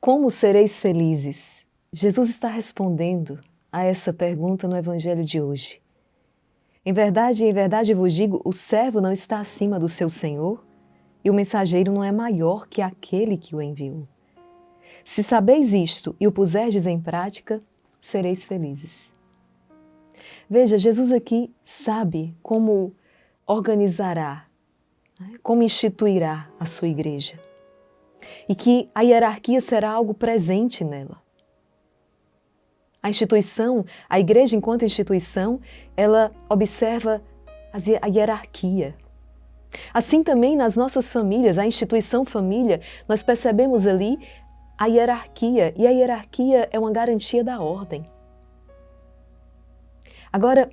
Como sereis felizes? Jesus está respondendo a essa pergunta no Evangelho de hoje. Em verdade vos digo, o servo não está acima do seu senhor e o mensageiro não é maior que aquele que o enviou. Se sabeis isto e o puserdes em prática, sereis felizes. Veja, Jesus aqui sabe como organizará, como instituirá a sua igreja. E que a hierarquia será algo presente nela. A instituição, a igreja enquanto instituição, ela observa a hierarquia. Assim também nas nossas famílias, a instituição família, nós percebemos ali a hierarquia, e a hierarquia é uma garantia da ordem. Agora,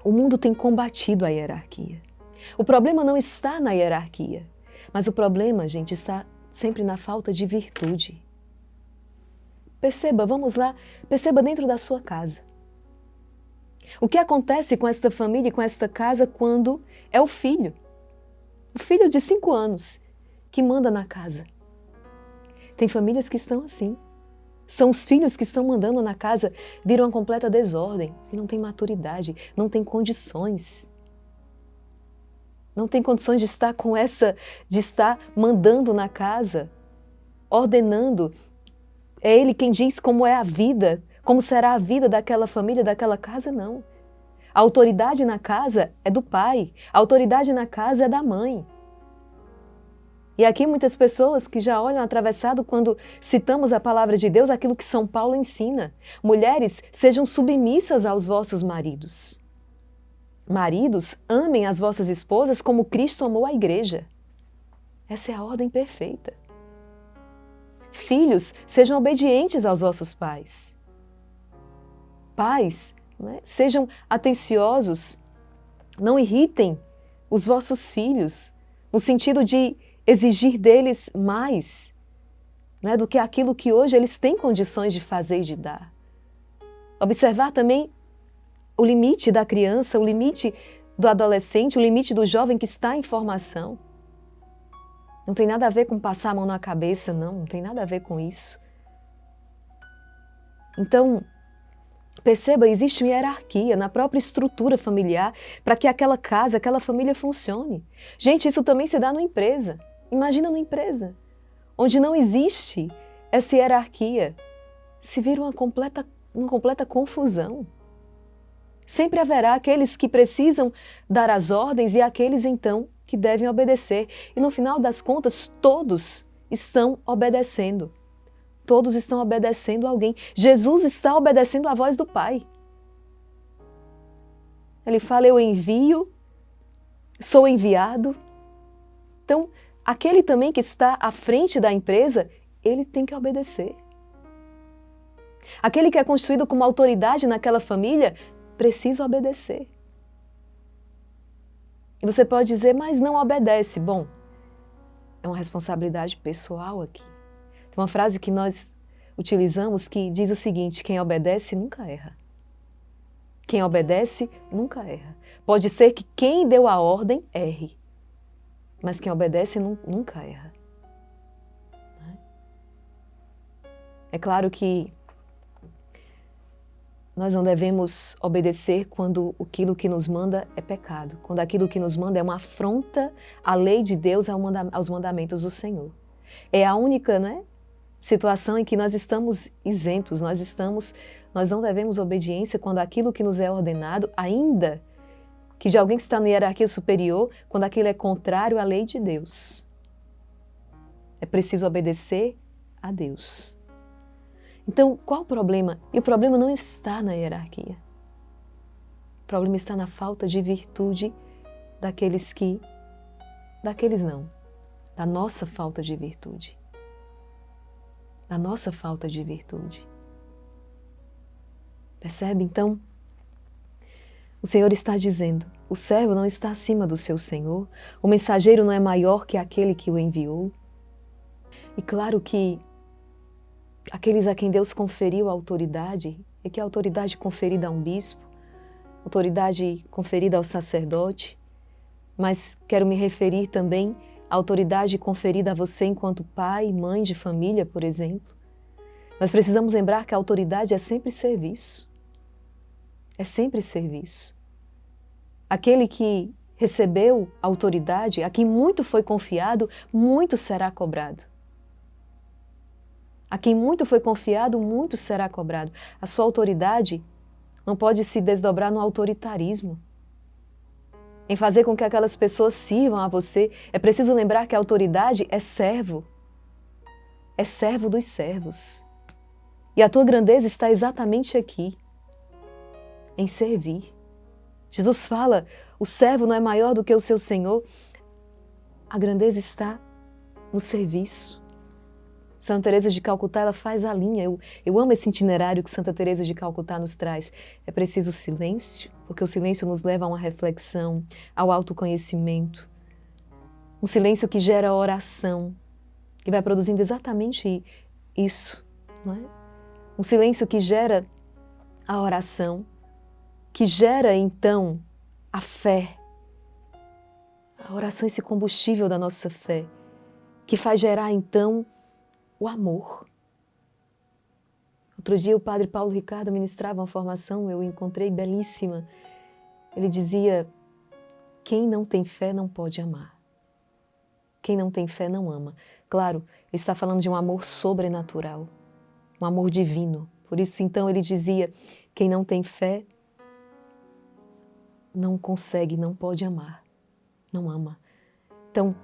o mundo tem combatido a hierarquia. O problema não está na hierarquia, mas o problema, gente, está sempre na falta de virtude. Perceba, vamos lá, perceba dentro da sua casa. O que acontece com esta família e com esta casa quando é o filho de 5 anos, que manda na casa. Tem famílias que estão assim. São os filhos que estão mandando na casa, viram uma completa desordem, e não tem maturidade, não tem condições. Não tem condições de estar de estar mandando na casa, ordenando. É ele quem diz como é a vida, como será a vida daquela família, daquela casa, não. A autoridade na casa é do pai, a autoridade na casa é da mãe. E aqui muitas pessoas que já olham atravessado quando citamos a palavra de Deus, aquilo que São Paulo ensina. Mulheres, sejam submissas aos vossos maridos. Maridos, amem as vossas esposas como Cristo amou a igreja. Essa é a ordem perfeita. Filhos, sejam obedientes aos vossos pais. Pais, sejam atenciosos, não irritem os vossos filhos, no sentido de exigir deles mais, do que aquilo que hoje eles têm condições de fazer e de dar. Observar também o limite da criança, o limite do adolescente, o limite do jovem que está em formação. Não tem nada a ver com passar a mão na cabeça, não tem nada a ver com isso. Então, perceba, existe uma hierarquia na própria estrutura familiar para que aquela casa, aquela família funcione. Gente, isso também se dá numa empresa. Imagina numa empresa, onde não existe essa hierarquia. Se vira uma completa confusão. Sempre haverá aqueles que precisam dar as ordens e aqueles, então, que devem obedecer. E no final das contas, todos estão obedecendo. Todos estão obedecendo a alguém. Jesus está obedecendo à voz do Pai. Ele fala, eu envio, sou enviado. Então, aquele também que está à frente da empresa, ele tem que obedecer. Aquele que é constituído como autoridade naquela família, precisa obedecer. E você pode dizer, mas não obedece. Bom, é uma responsabilidade pessoal aqui. Tem uma frase que nós utilizamos que diz o seguinte, quem obedece nunca erra. Quem obedece nunca erra. Pode ser que quem deu a ordem erre, mas quem obedece nunca erra. É claro que nós não devemos obedecer quando aquilo que nos manda é pecado, quando aquilo que nos manda é uma afronta à lei de Deus, aos mandamentos do Senhor. É a única, situação em que nós estamos isentos, nós não devemos obediência quando aquilo que nos é ordenado, ainda que de alguém que está na hierarquia superior, quando aquilo é contrário à lei de Deus. É preciso obedecer a Deus. Então, qual o problema? E o problema não está na hierarquia. O problema está na falta de virtude da nossa falta de virtude. Da nossa falta de virtude. Percebe, então? O Senhor está dizendo, o servo não está acima do seu senhor, o mensageiro não é maior que aquele que o enviou. E claro que aqueles a quem Deus conferiu a autoridade, e que a autoridade conferida a um bispo, autoridade conferida ao sacerdote, mas quero me referir também à autoridade conferida a você enquanto pai, mãe de família, por exemplo. Nós precisamos lembrar que a autoridade é sempre serviço. É sempre serviço. Aquele que recebeu autoridade, a quem muito foi confiado, muito será cobrado. A quem muito foi confiado, muito será cobrado. A sua autoridade não pode se desdobrar no autoritarismo, em fazer com que aquelas pessoas sirvam a você. É preciso lembrar que a autoridade é servo dos servos. E a tua grandeza está exatamente aqui, em servir. Jesus fala, o servo não é maior do que o seu Senhor. A grandeza está no serviço. Santa Teresa de Calcutá, ela faz a linha. Eu amo esse itinerário que Santa Teresa de Calcutá nos traz. É preciso silêncio, porque o silêncio nos leva a uma reflexão, ao autoconhecimento. Um silêncio que gera oração, que vai produzindo exatamente isso, não é? Um silêncio que gera a oração, que gera então a fé. A oração é esse combustível da nossa fé, que faz gerar então o amor. Outro dia o padre Paulo Ricardo ministrava uma formação, eu encontrei belíssima. Ele dizia, quem não tem fé não pode amar. Quem não tem fé não ama. Claro, ele está falando de um amor sobrenatural, um amor divino. Por isso então ele dizia, quem não tem fé não consegue, não pode amar, não ama. Então,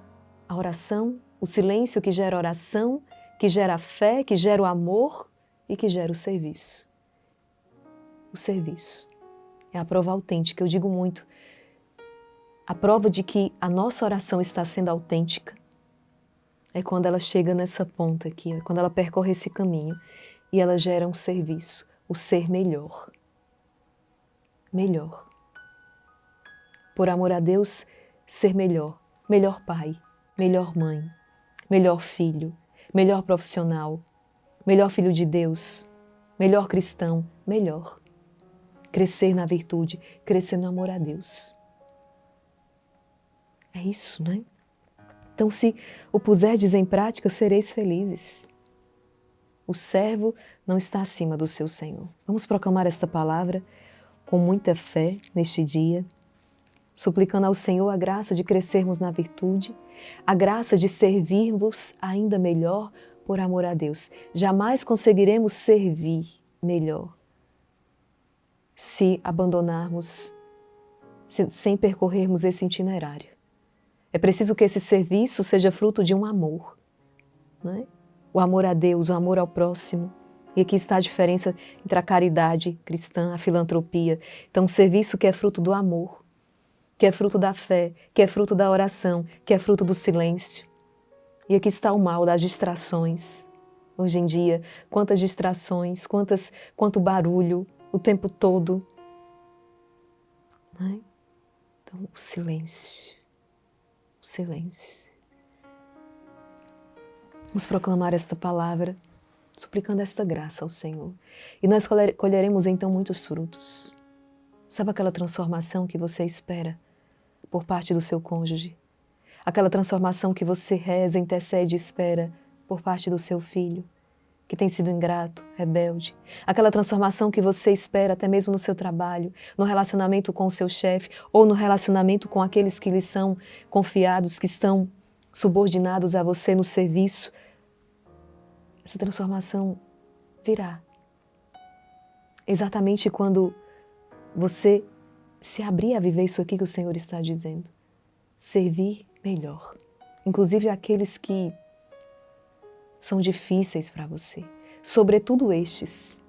a oração, o silêncio que gera oração, que gera a fé, que gera o amor e que gera o serviço. O serviço é a prova autêntica. Eu digo muito, a prova de que a nossa oração está sendo autêntica é quando ela chega nessa ponta aqui, é quando ela percorre esse caminho e ela gera um serviço, o ser melhor. Melhor. Por amor a Deus, ser melhor. Melhor pai, melhor mãe, melhor filho, melhor profissional, melhor filho de Deus, melhor cristão, melhor. Crescer na virtude, crescer no amor a Deus. É isso, né? Então, se o puserdes em prática, sereis felizes. O servo não está acima do seu Senhor. Vamos proclamar esta palavra com muita fé neste dia, suplicando ao Senhor a graça de crescermos na virtude, a graça de servirmos ainda melhor por amor a Deus. Jamais conseguiremos servir melhor se abandonarmos, sem percorrermos esse itinerário. É preciso que esse serviço seja fruto de um amor, né? O amor a Deus, o amor ao próximo. E aqui está a diferença entre a caridade cristã, a filantropia. Então, um serviço que é fruto do amor, que é fruto da fé, que é fruto da oração, que é fruto do silêncio. E aqui está o mal das distrações. Hoje em dia, quantas distrações, quanto barulho o tempo todo. Né? Então, o silêncio. O silêncio. Vamos proclamar esta palavra, suplicando esta graça ao Senhor. E nós colheremos então muitos frutos. Sabe aquela transformação que você espera por parte do seu cônjuge? Aquela transformação que você reza, intercede e espera por parte do seu filho, que tem sido ingrato, rebelde. Aquela transformação que você espera até mesmo no seu trabalho, no relacionamento com o seu chefe ou no relacionamento com aqueles que lhe são confiados, que estão subordinados a você no serviço. Essa transformação virá exatamente quando você se abrir a viver isso aqui que o Senhor está dizendo. Servir melhor. Inclusive aqueles que são difíceis para você. Sobretudo estes.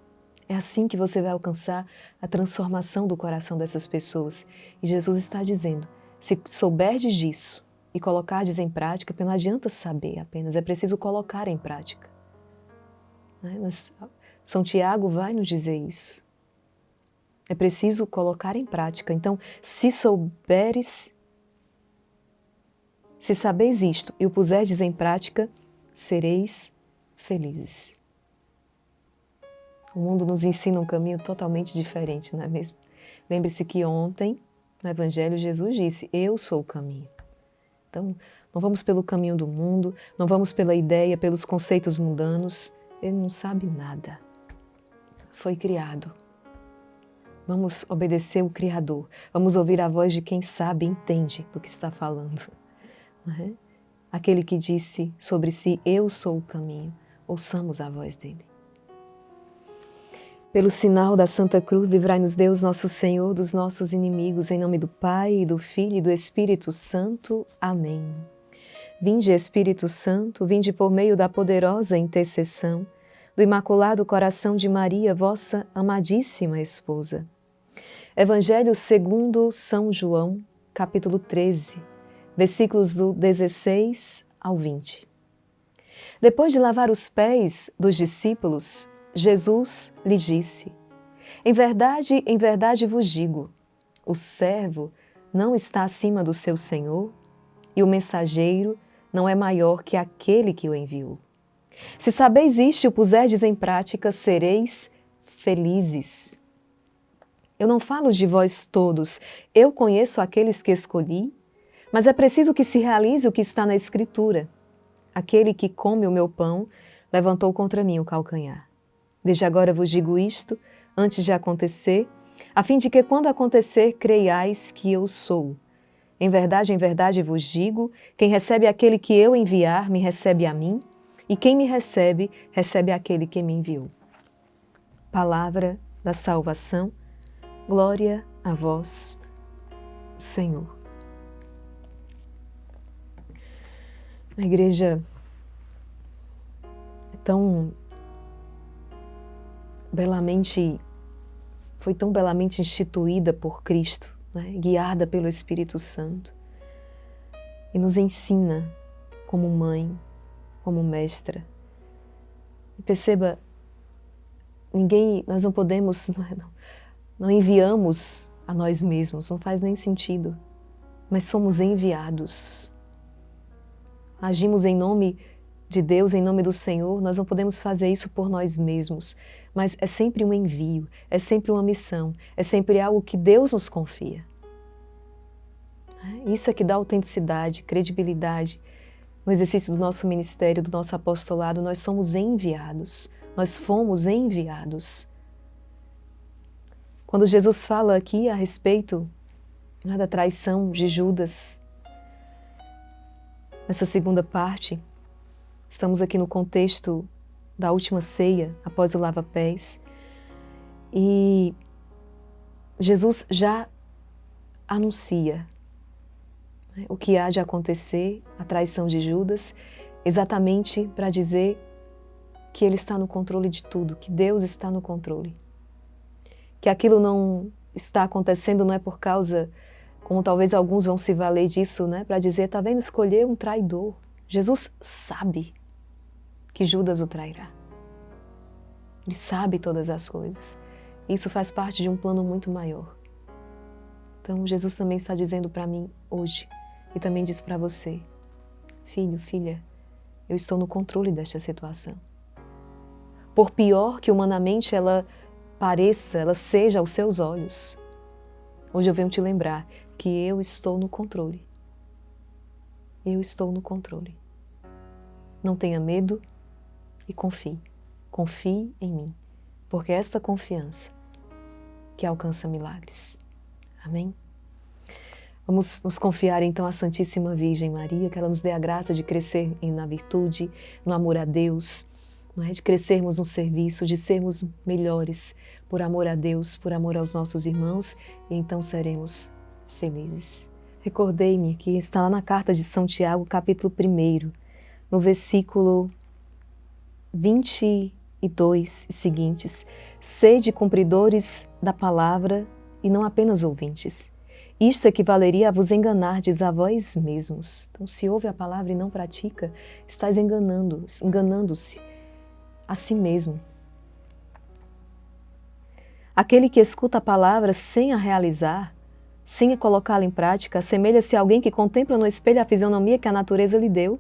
É assim que você vai alcançar a transformação do coração dessas pessoas. E Jesus está dizendo, se souberdes disso e colocardes em prática, porque não adianta saber apenas, é preciso colocar em prática. São Tiago vai nos dizer isso. É preciso colocar em prática. Então, se souberes, se sabeis isto e o puserdes em prática, sereis felizes. O mundo nos ensina um caminho totalmente diferente, não é mesmo? Lembre-se que ontem, no Evangelho, Jesus disse, eu sou o caminho. Então, não vamos pelo caminho do mundo, não vamos pela ideia, pelos conceitos mundanos. ele não sabe nada. Foi criado. Vamos obedecer o Criador. Vamos ouvir a voz de quem sabe e entende do que está falando. Não é? Aquele que disse sobre si, eu sou o caminho. Ouçamos a voz dele. Pelo sinal da Santa Cruz, livrai-nos Deus, nosso Senhor, dos nossos inimigos, em nome do Pai, e do Filho e do Espírito Santo. Amém. Vinde, Espírito Santo, vinde por meio da poderosa intercessão do Imaculado Coração de Maria, vossa amadíssima esposa. Evangelho segundo São João, capítulo 13, versículos do 16 ao 20. Depois de lavar os pés dos discípulos, Jesus lhe disse: em verdade vos digo, o servo não está acima do seu senhor e o mensageiro não é maior que aquele que o enviou. Se sabeis isto e o puserdes em prática, sereis felizes. Eu não falo de vós todos, eu conheço aqueles que escolhi, mas é preciso que se realize o que está na Escritura. Aquele que come o meu pão levantou contra mim o calcanhar. Desde agora vos digo isto, antes de acontecer, a fim de que quando acontecer, creiais que eu sou. Em verdade vos digo, quem recebe aquele que eu enviar, me recebe a mim, e quem me recebe, recebe aquele que me enviou. Palavra da salvação, glória a vós, Senhor. A igreja foi tão belamente instituída por Cristo, né? Guiada pelo Espírito Santo, e nos ensina como mãe, como mestra. E perceba, nós não podemos, não enviamos a nós mesmos, não faz nem sentido, mas somos enviados. Agimos em nome de Deus, em nome do Senhor, nós não podemos fazer isso por nós mesmos, mas é sempre um envio, é sempre uma missão, é sempre algo que Deus nos confia. Isso é que dá autenticidade, credibilidade. No exercício do nosso ministério, do nosso apostolado, nós somos enviados, nós fomos enviados. Quando Jesus fala aqui a respeito da traição de Judas, nessa segunda parte, estamos aqui no contexto da última ceia, após o lava-pés, e Jesus já anuncia o que há de acontecer, a traição de Judas, exatamente para dizer que Ele está no controle de tudo, que Deus está no controle. Que aquilo não está acontecendo não é por causa, como talvez alguns vão se valer disso, né, para dizer, está vendo, escolher um traidor. Jesus sabe que Judas o trairá. Ele sabe todas as coisas. Isso faz parte de um plano muito maior. Então Jesus também está dizendo para mim hoje, e também diz para você, filho, filha, eu estou no controle desta situação. Por pior que humanamente ela pareça, ela seja aos seus olhos, hoje eu venho te lembrar que eu estou no controle. Eu estou no controle. Não tenha medo e confie. Confie em mim, porque é esta confiança que alcança milagres. Amém? Vamos nos confiar então à Santíssima Virgem Maria, que ela nos dê a graça de crescer na virtude, no amor a Deus, não é? De crescermos no serviço, de sermos melhores por amor a Deus, por amor aos nossos irmãos, e então seremos felizes. Recordei-me que está lá na carta de São Tiago, capítulo 1, no versículo 22 e seguintes, sede cumpridores da palavra e não apenas ouvintes. Isto equivaleria a vos enganardes a vós mesmos. Então, se ouve a palavra e não pratica, estás enganando-se a si mesmo. Aquele que escuta a palavra sem a realizar, sem a colocá-la em prática, assemelha-se a alguém que contempla no espelho a fisionomia que a natureza lhe deu.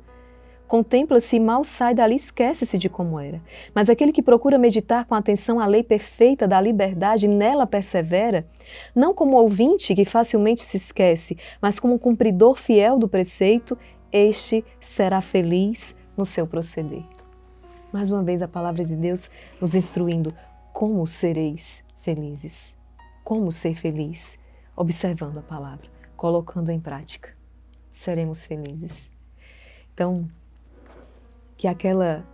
Contempla-se e mal sai dali, esquece-se de como era. Mas aquele que procura meditar com atenção a lei perfeita da liberdade e nela persevera, não como ouvinte que facilmente se esquece, mas como um cumpridor fiel do preceito, este será feliz no seu proceder. Mais uma vez a palavra de Deus nos instruindo como sereis felizes. Como ser feliz? Observando a palavra, colocando em prática. Seremos felizes. Então, que aquela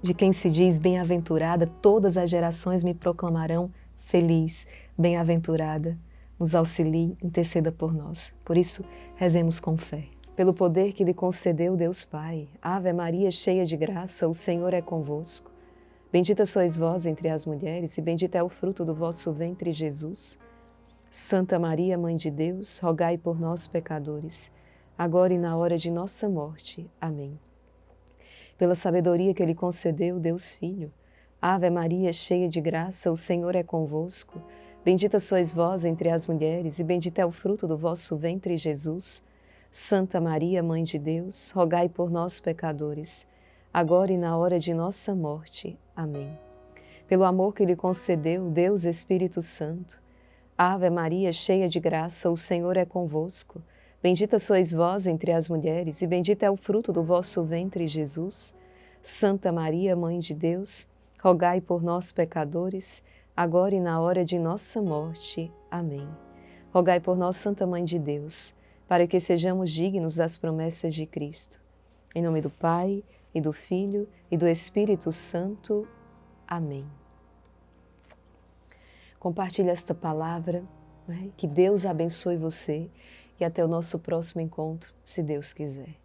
de quem se diz bem-aventurada, todas as gerações me proclamarão feliz, bem-aventurada, nos auxilie, interceda por nós. Por isso, rezemos com fé. Pelo poder que lhe concedeu Deus Pai, Ave Maria, cheia de graça, o Senhor é convosco. Bendita sois vós entre as mulheres, e bendito é o fruto do vosso ventre, Jesus. Santa Maria, Mãe de Deus, rogai por nós, pecadores, agora e na hora de nossa morte. Amém. Pela sabedoria que Ele concedeu, Deus Filho, Ave Maria, cheia de graça, o Senhor é convosco. Bendita sois vós entre as mulheres, e bendito é o fruto do vosso ventre, Jesus. Santa Maria, Mãe de Deus, rogai por nós, pecadores, agora e na hora de nossa morte. Amém. Pelo amor que Ele concedeu, Deus Espírito Santo, Ave Maria, cheia de graça, o Senhor é convosco. Bendita sois vós entre as mulheres, e bendito é o fruto do vosso ventre, Jesus. Santa Maria, Mãe de Deus, rogai por nós, pecadores, agora e na hora de nossa morte. Amém. Rogai por nós, Santa Mãe de Deus, para que sejamos dignos das promessas de Cristo. Em nome do Pai, e do Filho, e do Espírito Santo. Amém. Compartilhe esta palavra, que Deus abençoe você e até o nosso próximo encontro, se Deus quiser.